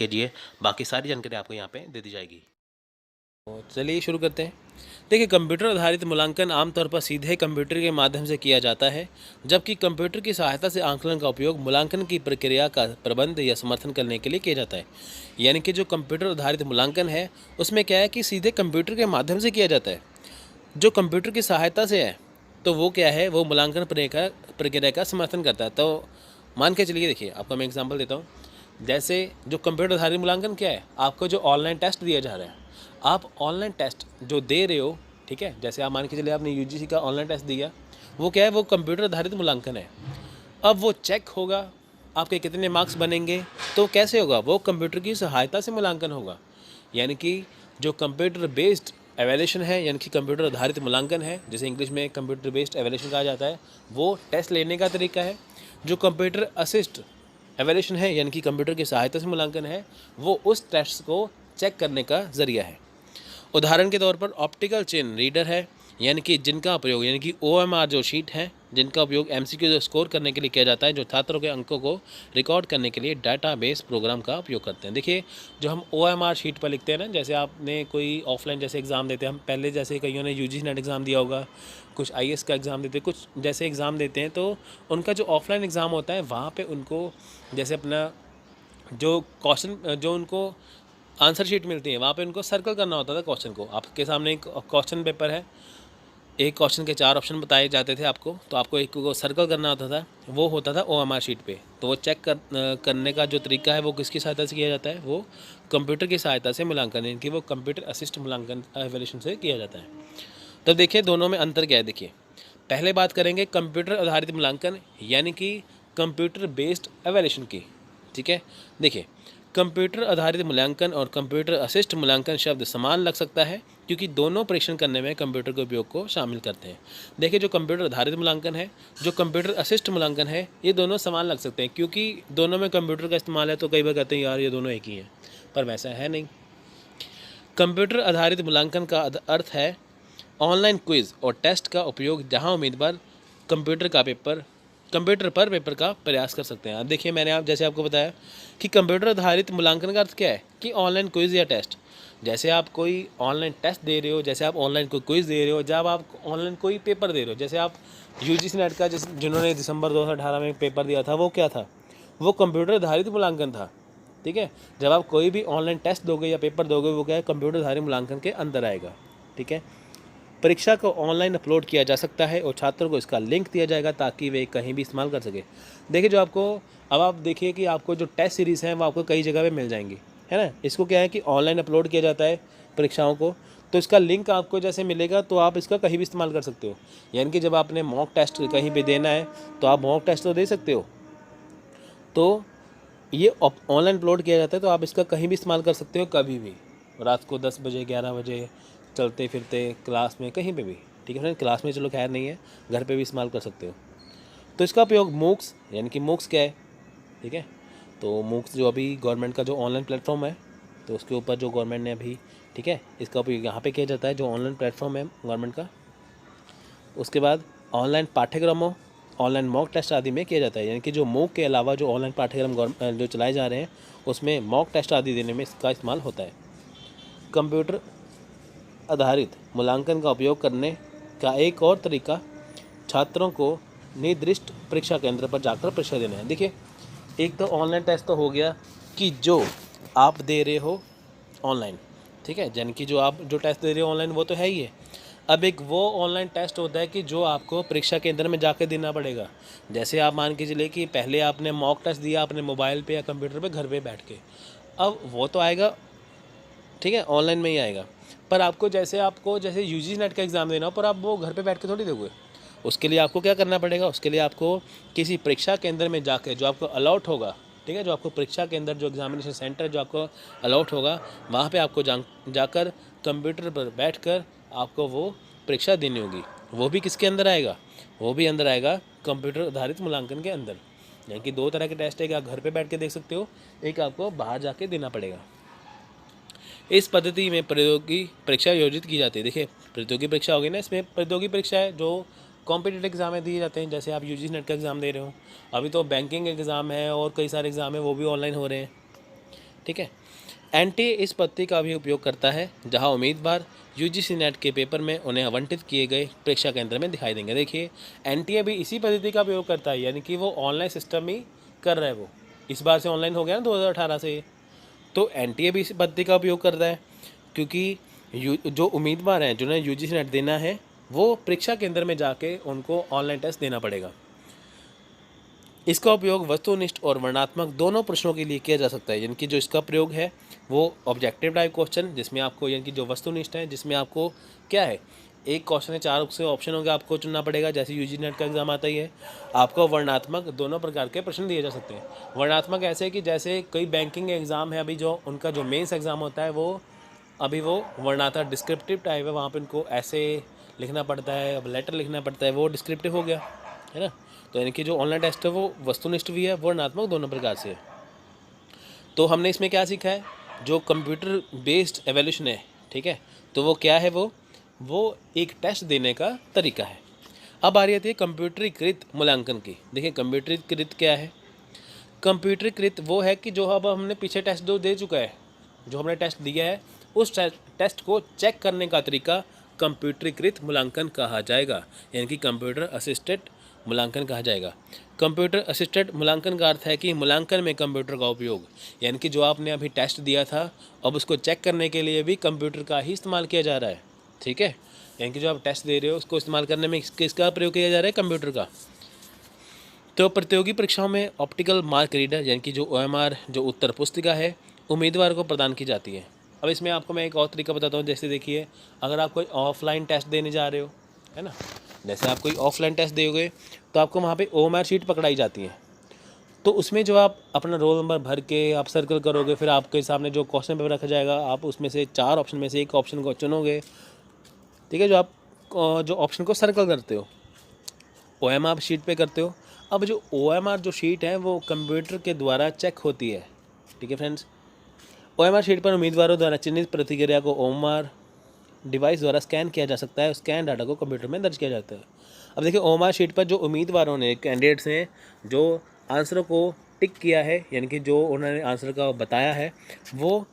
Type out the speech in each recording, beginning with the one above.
कीजिए, बाकी सारी जानकारी आपको यहाँ पे दे दी जाएगी। तो चलिए शुरू करते हैं। देखिए, कंप्यूटर आधारित मूल्यांकन आमतौर पर सीधे कंप्यूटर के माध्यम से किया जाता है, जबकि कंप्यूटर की सहायता से आंकलन का उपयोग मूल्यांकन की प्रक्रिया का प्रबंध या समर्थन करने के लिए किया जाता है। यानी कि जो कंप्यूटर आधारित मूल्यांकन है, उसमें क्या है कि सीधे कंप्यूटर के माध्यम से किया जाता है। जो कंप्यूटर की सहायता से है, तो वो क्या है, वो मूल्यांकन प्रक्रिया का समर्थन करता है। तो मान के चलिए, देखिए आपको मैं एग्जांपल देता हूँ। जैसे जो कंप्यूटर आधारित मूल्यांकन क्या है, आपको जो ऑनलाइन टेस्ट दिया जा रहा है, आप ऑनलाइन टेस्ट जो दे रहे हो, ठीक है, जैसे आप मान के चलिए आपने यूजीसी का ऑनलाइन टेस्ट दिया, वो क्या है, वो कंप्यूटर आधारित मूल्यांकन है। अब वो चेक होगा, आपके कितने मार्क्स बनेंगे, तो कैसे होगा, वो कंप्यूटर की सहायता से मूल्यांकन होगा। यानी कि जो कंप्यूटर बेस्ड एवेल्यूशन है, यानी कि कंप्यूटर आधारित मूल्यांकन है, जिसे इंग्लिश में कंप्यूटर बेस्ड एवेल्यूशन कहा जाता है, वो टेस्ट लेने का तरीका है। जो कंप्यूटर असिस्ट एवेल्यूशन है, यानी कि कंप्यूटर की सहायता से मूल्यांकन है, वो उस टेस्ट को चेक करने का ज़रिया है। उदाहरण के तौर पर ऑप्टिकल चेन रीडर है, यानी कि जिनका प्रयोग, यानी कि OMR जो शीट है, जिनका उपयोग MCQ स्कोर करने के लिए किया जाता है, जो छात्रों के अंकों को रिकॉर्ड करने के लिए डाटाबेस प्रोग्राम का उपयोग करते हैं। देखिए, जो हम OMR शीट पर लिखते हैं ना, जैसे आपने कोई ऑफलाइन जैसे एग्ज़ाम देते हैं, हम पहले जैसे कईयों ने UGC नेट एग्ज़ाम दिया होगा, कुछ IAS का एग्ज़ाम देते हैं, कुछ जैसे एग्ज़ाम देते हैं, तो उनका जो ऑफलाइन एग्ज़ाम होता है, वहाँ पर उनको जैसे अपना जो क्वेश्चन, जो उनको आंसर शीट मिलती है, वहाँ पे उनको सर्कल करना होता था क्वेश्चन को। आपके सामने एक क्वेश्चन पेपर है, एक क्वेश्चन के 4 ऑप्शन बताए जाते थे आपको, तो आपको एक को सर्कल करना होता था, वो होता था OMR शीट पे। तो वो चेक करने का जो तरीका है, वो किसकी सहायता से किया जाता है, वो कंप्यूटर की सहायता से मूल्यांकन, यानी कि वो कंप्यूटर असिस्ट मूल्यांकन एवेल्यूशन से किया जाता है। तो देखिए, दोनों में अंतर क्या है। देखिए, पहले बात करेंगे कंप्यूटर आधारित मूल्यांकन, यानी कि कंप्यूटर बेस्ड एवेल्यूशन की। ठीक है, देखिए, कंप्यूटर आधारित मूल्यांकन और कंप्यूटर असिस्ट मूल्यांकन शब्द समान लग सकता है, क्योंकि दोनों परीक्षण करने में कंप्यूटर के उपयोग को शामिल करते हैं। देखिए, जो कंप्यूटर आधारित मूल्यांकन है, जो कंप्यूटर असिस्ट मूल्यांकन है, ये दोनों समान लग सकते हैं, क्योंकि दोनों में कंप्यूटर का इस्तेमाल है। तो कई बार कहते हैं यार ये दोनों एक ही हैं, पर वैसा है नहीं। कंप्यूटर आधारित मूल्यांकन का अर्थ है ऑनलाइन क्विज और टेस्ट का उपयोग, जहां उम्मीदवार कंप्यूटर पर पेपर का प्रयास कर सकते हैं। अब देखिए, मैंने जैसे आपको बताया कि कंप्यूटर आधारित मूल्यांकन का अर्थ क्या है कि ऑनलाइन क्विज या टेस्ट। जैसे आप कोई ऑनलाइन टेस्ट दे रहे हो, जैसे आप ऑनलाइन कोई क्विज दे रहे हो, जब आप ऑनलाइन कोई पेपर दे रहे हो, जैसे आप UGC नेट का जिन्होंने दिसंबर 2018 में पेपर दिया था, वो क्या था, वो कंप्यूटर आधारित मूल्यांकन था। ठीक है, जब आप कोई भी ऑनलाइन टेस्ट दोगे या पेपर दोगे, वो क्या है, कंप्यूटर आधारित मूल्यांकन के अंदर आएगा। ठीक है, परीक्षा को ऑनलाइन अपलोड किया जा सकता है और छात्रों को इसका लिंक दिया जाएगा ताकि वे कहीं भी इस्तेमाल कर सके। देखिए, जो आपको अब आप देखिए कि आपको जो टेस्ट सीरीज़ हैं, वो आपको कई जगह पे मिल जाएंगी, है ना। इसको क्या है कि ऑनलाइन अपलोड किया जाता है परीक्षाओं को, तो इसका लिंक आपको जैसे मिलेगा, तो आप इसका कहीं भी इस्तेमाल कर सकते हो। यानी कि जब आपने मॉक टेस्ट कहीं पर देना है, तो आप मॉक टेस्ट तो दे सकते हो, तो ये ऑनलाइन अपलोड किया जाता है, तो आप इसका कहीं भी इस्तेमाल कर सकते हो, कभी भी, रात को 10 बजे 11 बजे, चलते फिरते, क्लास में, कहीं पे भी। ठीक है फ्रेंड, क्लास में चलो खैर नहीं है, घर पे भी इस्तेमाल कर सकते हो। तो इसका उपयोग मूक्स, यानी कि मूक्स क्या है, ठीक है, तो मूक्स जो अभी गवर्नमेंट का जो ऑनलाइन प्लेटफॉर्म है, तो उसके ऊपर जो गवर्नमेंट ने अभी, ठीक है, इसका उपयोग यहाँ पे किया जाता है, जो ऑनलाइन प्लेटफॉर्म है गवर्नमेंट का। उसके बाद ऑनलाइन पाठ्यक्रमों, ऑनलाइन मॉक टेस्ट आदि में किया जाता है। यानी कि जो मूक के अलावा जो ऑनलाइन पाठ्यक्रम जो चलाए जा रहे हैं, उसमें मॉक टेस्ट आदि देने में इसका इस्तेमाल होता है। कंप्यूटर आधारित मूल्यांकन का उपयोग करने का एक और तरीका छात्रों को निर्दिष्ट परीक्षा केंद्र पर जाकर परीक्षा देना है। देखिए, एक तो ऑनलाइन टेस्ट तो हो गया कि जो आप दे रहे हो ऑनलाइन, ठीक है, यानी कि जो आप जो टेस्ट दे रहे हो ऑनलाइन, वो तो है ही है। अब एक वो ऑनलाइन टेस्ट होता है कि जो आपको परीक्षा केंद्र में जाकर देना पड़ेगा। जैसे आप मान के चलिए कि पहले आपने मॉक टेस्ट दिया अपने मोबाइल पे या कंप्यूटर पे घर पे बैठ के, अब वो तो आएगा, ठीक है, ऑनलाइन में ही आएगा, पर आपको जैसे UGC नेट का एग्ज़ाम देना हो, पर आप वो घर पे बैठ के थोड़ी दोगे। उसके लिए आपको क्या करना पड़ेगा, उसके लिए आपको किसी परीक्षा केंद्र में जाकर, जो आपको अलॉट होगा, ठीक है, जो आपको परीक्षा केंद्र, जो एग्जामिनेशन सेंटर जो आपको अलॉट होगा, वहाँ पे आपको जाकर कंप्यूटर पर बैठकर आपको वो परीक्षा देनी होगी। वो भी किसके अंदर आएगा, वो भी अंदर आएगा कंप्यूटर आधारित मूल्यांकन के अंदर। यानी कि 2 तरह के टेस्ट है, एक आप घर पे बैठ के देख सकते हो, एक आपको बाहर जाके देना पड़ेगा। इस पद्धति में प्रतियोगी परीक्षा आयोजित की जाती है। देखिए, प्रतियोगी परीक्षा होगी ना, इसमें प्रतियोगी परीक्षा है जो कॉम्पिटिटिव एग्जाम दिए जाते हैं। जैसे आप UGC नेट का एग्ज़ाम दे रहे हो, अभी तो बैंकिंग एग्ज़ाम है और कई सारे एग्ज़ाम है, वो भी ऑनलाइन हो रहे हैं। ठीक है। एनटीए इस पद्धति का भी उपयोग करता है जहां उम्मीदवार यूजीसी नेट के पेपर में उन्हें आवंटित किए गए परीक्षा केंद्र में दिखाई देंगे। देखिए एनटीए भी इसी पद्धति का उपयोग करता है, यानी कि वो ऑनलाइन सिस्टम ही कर रहा है। वो इस बार से ऑनलाइन हो गया ना 2018 से, तो एनटीए भी इस पद्धति का उपयोग करता है, क्योंकि जो उम्मीदवार हैं जिन्हें यूजीसी नेट देना है वो परीक्षा केंद्र में जाके उनको ऑनलाइन टेस्ट देना पड़ेगा। इसका उपयोग वस्तुनिष्ठ और वर्णनात्मक दोनों प्रश्नों के लिए किया जा सकता है। यानी कि जो इसका प्रयोग है वो ऑब्जेक्टिव टाइप क्वेश्चन, जिसमें आपको यानी कि जो वस्तुनिष्ठ है, जिसमें आपको क्या है, एक क्वेश्चन है, 4 से ऑप्शन होंगे, आपको चुनना पड़ेगा, जैसे यूजीसी नेट का एग्जाम आता ही है। आपको वर्णनात्मक दोनों प्रकार के प्रश्न दिए जा सकते हैं। वर्णनात्मक ऐसे कि जैसे कई बैंकिंग एग्ज़ाम है, अभी जो उनका जो मेंस एग्ज़ाम होता है वो अभी वो वर्णनात्मक डिस्क्रिप्टिव टाइप है, वहाँ पे उनको ऐसे लिखना पड़ता है, अब लेटर लिखना पड़ता है, वो डिस्क्रिप्टिव हो गया है ना। तो यानी कि जो ऑनलाइन टेस्ट है वो वस्तुनिष्ठ भी है, वर्णनात्मक दोनों प्रकार से है। तो हमने इसमें क्या सीखा है, जो कंप्यूटर बेस्ड एवोल्यूशन है, ठीक है, तो वो क्या है, वो एक टेस्ट देने का तरीका है। अब आ रही है कंप्यूटरीकृत मूल्यांकन की। देखिए कंप्यूटरीकृत क्या है। कंप्यूटरीकृत वो है कि जो अब हमने पीछे टेस्ट जो दे चुका है, जो हमने टेस्ट दिया है, उस टेस्ट को चेक करने का तरीका कंप्यूटरीकृत मूल्यांकन कहा जाएगा, यानी कि कंप्यूटर असिस्टेड मूल्यांकन कहा जाएगा। कंप्यूटर असिस्टेड मूल्यांकन का अर्थ है कि मूल्यांकन में कंप्यूटर का उपयोग, यानी कि जो आपने अभी टेस्ट दिया था अब उसको चेक करने के लिए भी कंप्यूटर का ही इस्तेमाल किया जा रहा है, ठीक है। यानी कि जो आप टेस्ट दे रहे हो उसको इस्तेमाल करने में किसका प्रयोग किया जा रहा है, कंप्यूटर का। तो प्रतियोगी परीक्षाओं में ऑप्टिकल मार्क रीडर यानी कि जो OMR जो उत्तर पुस्तिका है उम्मीदवार को प्रदान की जाती है। अब इसमें आपको मैं एक और तरीका बताता हूँ। जैसे देखिए अगर आप कोई ऑफलाइन टेस्ट देने जा रहे हो, है ना, जैसे आप कोई ऑफलाइन टेस्ट दोगे तो आपको वहाँ पे OMR शीट पकड़ाई जाती है। तो उसमें जो आप अपना रोल नंबर भर के आप सर्कल करोगे, फिर आपके सामने जो क्वेश्चन पेपर रखा जाएगा, आप उसमें से 4 ऑप्शन में से एक ऑप्शन को चुनोगे, ठीक है, जो आप जो ऑप्शन को सर्कल करते हो OMR शीट पे करते हो। अब जो OMR जो शीट है वो कंप्यूटर के द्वारा चेक होती है, ठीक है फ्रेंड्स। OMR शीट पर उम्मीदवारों द्वारा चिन्हित प्रतिक्रिया को OMR डिवाइस द्वारा स्कैन किया जा सकता है। स्कैन डाटा को कंप्यूटर में दर्ज किया जाता है। अब देखिए OMR शीट पर जो उम्मीदवारों ने, कैंडिडेट्स हैं, जो आंसरों को टिक किया है, यानी कि जो उन्होंने आंसर का बताया है, वो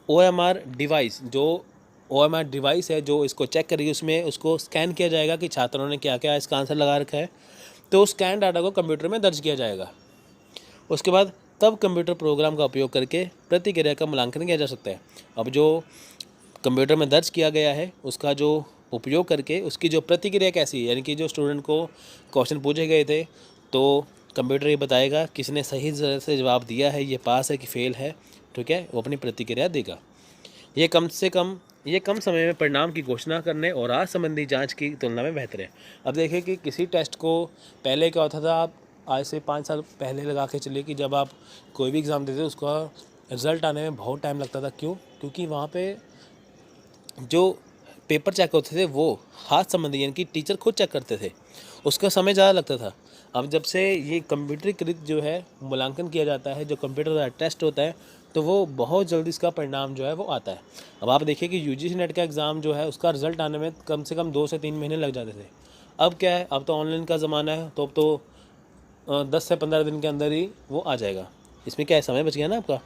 OMR डिवाइस, जो OMR डिवाइस है जो इसको चेक करेगी, उसमें उसको स्कैन किया जाएगा कि छात्रों ने क्या क्या इसका आंसर लगा रखा है। तो स्कैन डाटा को कंप्यूटर में दर्ज किया जाएगा। उसके बाद तब कंप्यूटर प्रोग्राम का उपयोग करके प्रतिक्रिया का मूल्यांकन किया जा सकता है। अब जो कंप्यूटर में दर्ज किया गया है उसका जो उपयोग करके उसकी जो प्रतिक्रिया कैसी है, यानी कि जो स्टूडेंट को क्वेश्चन पूछे गए थे तो कंप्यूटर ये बताएगा किसने सही से जवाब दिया है, ये पास है कि फेल है, ठीक है, वो अपनी प्रतिक्रिया देगा। ये कम समय में परिणाम की घोषणा करने और आज संबंधी जांच की तुलना में बेहतर है। अब देखिए कि किसी टेस्ट को पहले क्या होता था, आप आज से 5 साल पहले लगा के चलिए कि जब आप कोई भी एग्ज़ाम देते उसका रिज़ल्ट आने में बहुत टाइम लगता था। क्यों? क्योंकि वहाँ पे जो पेपर चेक होते थे वो हाथ संबंधी यानी कि टीचर खुद चेक करते थे, उसका समय ज़्यादा लगता था। अब जब से ये कंप्यूटरीकृत जो है मूल्यांकन किया जाता है, जो कंप्यूटर द्वारा टेस्ट होता है, तो वो बहुत जल्दी इसका परिणाम जो है वो आता है। अब आप देखिए कि यूजीसी नेट का एग्ज़ाम जो है उसका रिज़ल्ट आने में कम से कम 2 से 3 महीने लग जाते थे। अब क्या है, अब तो ऑनलाइन का ज़माना है, तो अब तो 10 से 15 दिन के अंदर ही वो आ जाएगा। इसमें क्या है, समय बच गया ना आपका।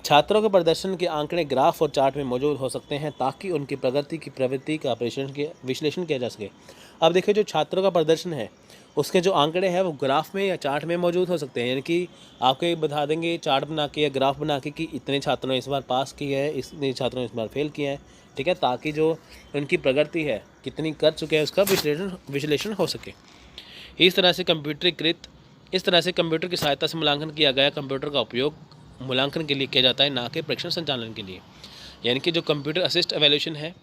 छात्रों के प्रदर्शन के आंकड़े ग्राफ और चार्ट में मौजूद हो सकते हैं ताकि उनकी प्रगति की प्रवृत्ति का विश्लेषण किया जा सके। अब देखिए जो छात्रों का प्रदर्शन है उसके जो आंकड़े हैं वो ग्राफ में या चार्ट में मौजूद हो सकते हैं, यानी कि आपको ये बता देंगे चार्ट बना के या ग्राफ बना के कि इतने छात्रों ने इस बार पास किया है, इतने छात्रों ने इस बार फेल किया है, ठीक है, ताकि जो उनकी प्रगति है कितनी कर चुके हैं उसका विश्लेषण हो सके। इस तरह से कंप्यूटर की सहायता से मूल्यांकन किया गया कंप्यूटर का उपयोग मूल्यांकन के लिए किया जाता है, ना कि परीक्षण संचालन के लिए। यानी कि जो कंप्यूटर असिस्ट एवेल्यूशन है,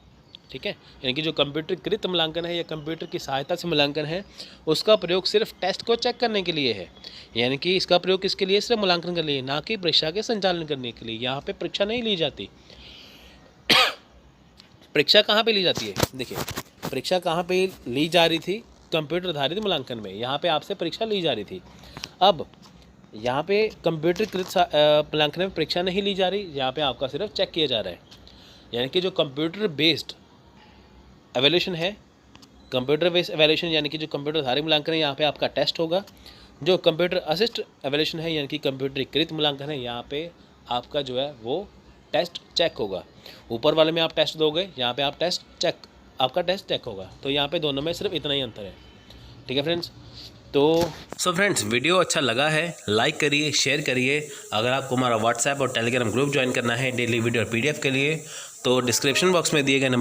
ठीक है, यानी कि जो कंप्यूटरकृत मूल्यांकन है या कंप्यूटर की सहायता से मूल्यांकन है, उसका प्रयोग सिर्फ टेस्ट को चेक करने के लिए है। यानी कि इसका प्रयोग किसके लिए, सिर्फ मूल्यांकन के लिए, ना कि परीक्षा के संचालन करने के लिए। यहाँ पे परीक्षा नहीं ली जाती। परीक्षा कहाँ पे ली जाती है, देखिए परीक्षा कहाँ पे ली जा रही थी, कंप्यूटर आधारित मूल्यांकन में, यहाँ पे आपसे परीक्षा ली जा रही थी। अब यहाँ पे कंप्यूटरकृत मूल्यांकन में परीक्षा नहीं ली जा रही, यहाँ पे आपका सिर्फ चेक किया जा रहा है। यानी कि जो कंप्यूटर बेस्ड एवेल्यूशन है, कंप्यूटर बेस्ड एवेल्यूशन यानी कि जो कंप्यूटर आधारित मूल्यांकन है, यहाँ पे आपका टेस्ट होगा, जो कंप्यूटर असिस्ट एवेल्यूशन है यानी कि कंप्यूटरीकृत मूल्यांकन है, यहाँ पे आपका जो है वो टेस्ट चेक होगा। ऊपर वाले में आप टेस्ट दोगे, यहाँ पे आप टेस्ट चेक, आपका टेस्ट चेक होगा। तो यहाँ पे दोनों में सिर्फ इतना ही अंतर है। ठीक है फ्रेंड्स। तो फ्रेंड्स, वीडियो अच्छा लगा है लाइक करिए, शेयर करिए। अगर आपको हमारा व्हाट्सएप और टेलीग्राम ग्रुप ज्वाइन करना है डेली वीडियो और PDF के लिए, तो डिस्क्रिप्शन बॉक्स में दिए गए नंबर